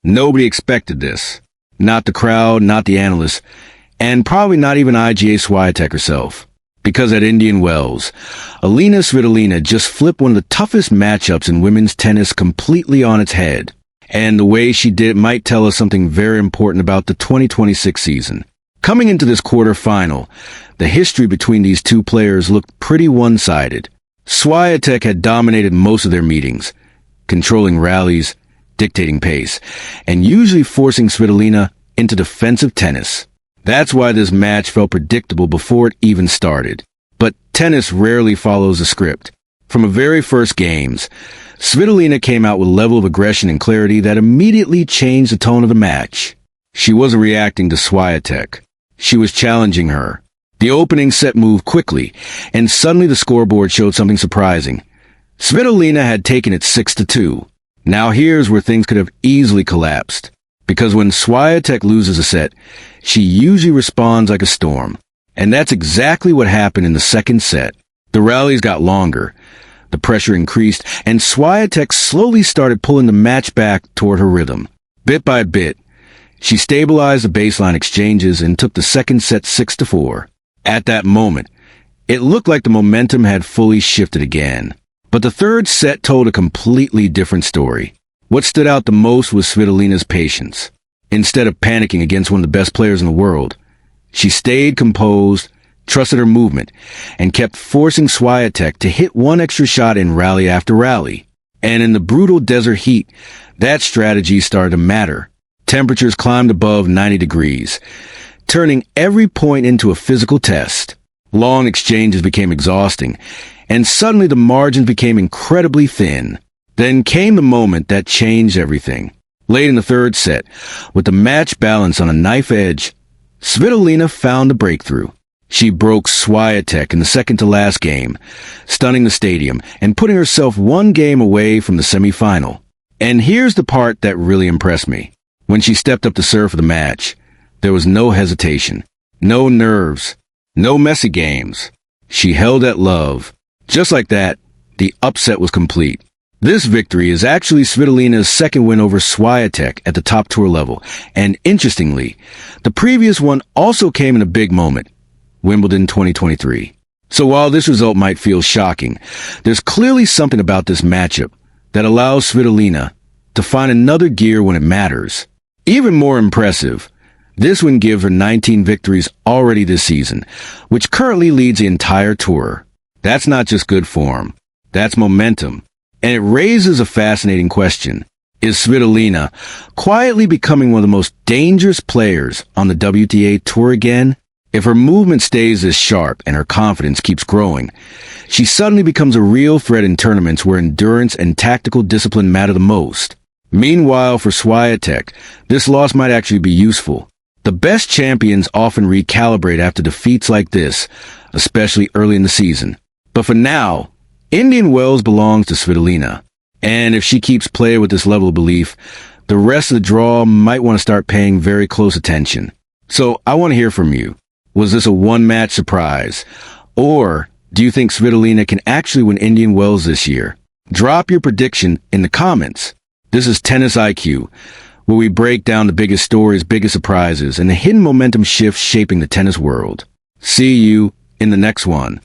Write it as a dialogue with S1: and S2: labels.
S1: Nobody expected this. Not the crowd, not the analysts, and probably not even Iga Swiatek herself. Because at Indian Wells, Elina Svitolina just flipped one of the toughest matchups in women's tennis completely on its head. And the way she did it might tell us something very important about the 2026 season. Coming into this quarterfinal, the history between these two players looked pretty one-sided. Swiatek had dominated most of their meetings, controlling rallies, dictating pace, and usually forcing Svitolina into defensive tennis. That's why this match felt predictable before it even started. But tennis rarely follows a script. From the very first games, Svitolina came out with a level of aggression and clarity that immediately changed the tone of the match. She wasn't reacting to Swiatek. She was challenging her. The opening set moved quickly, and suddenly the scoreboard showed something surprising. Svitolina had taken it 6-2. Now here's where things could have easily collapsed. Because when Swiatek loses a set, she usually responds like a storm. And that's exactly what happened in the second set. The rallies got longer, the pressure increased, and Swiatek slowly started pulling the match back toward her rhythm. Bit by bit, she stabilized the baseline exchanges and took the second set 6-4. At that moment, it looked like the momentum had fully shifted again. But the third set told a completely different story. What stood out the most was Svitolina's patience. Instead of panicking against one of the best players in the world, she stayed composed, trusted her movement, and kept forcing Swiatek to hit one extra shot in rally after rally. And in the brutal desert heat, that strategy started to matter. Temperatures climbed above 90 degrees, turning every point into a physical test. Long exchanges became exhausting, and suddenly the margins became incredibly thin. Then came the moment that changed everything. Late in the third set, with the match balance on a knife edge, Svitolina found a breakthrough. She broke Swiatek in the second-to-last game, stunning the stadium and putting herself one game away from the semifinal. And here's the part that really impressed me. When she stepped up to serve for the match, there was no hesitation, no nerves, no messy games. She held at love. Just like that, the upset was complete. This victory is actually Svitolina's second win over Swiatek at the top tour level. And interestingly, the previous one also came in a big moment, Wimbledon 2023. So while this result might feel shocking, there's clearly something about this matchup that allows Svitolina to find another gear when it matters. Even more impressive, this win gives her 19 victories already this season, which currently leads the entire tour. That's not just good form, that's momentum. And it raises a fascinating question. Is Svitolina quietly becoming one of the most dangerous players on the WTA Tour again? If her movement stays this sharp and her confidence keeps growing, she suddenly becomes a real threat in tournaments where endurance and tactical discipline matter the most. Meanwhile, for Swiatek, this loss might actually be useful. The best champions often recalibrate after defeats like this, especially early in the season. But for now, Indian Wells belongs to Svitolina. And if she keeps playing with this level of belief, the rest of the draw might want to start paying very close attention. So I want to hear from you. Was this a one-match surprise? Or do you think Svitolina can actually win Indian Wells this year? Drop your prediction in the comments. This is TennisIQ, where we break down the biggest stories, biggest surprises, and the hidden momentum shifts shaping the tennis world. See you in the next one.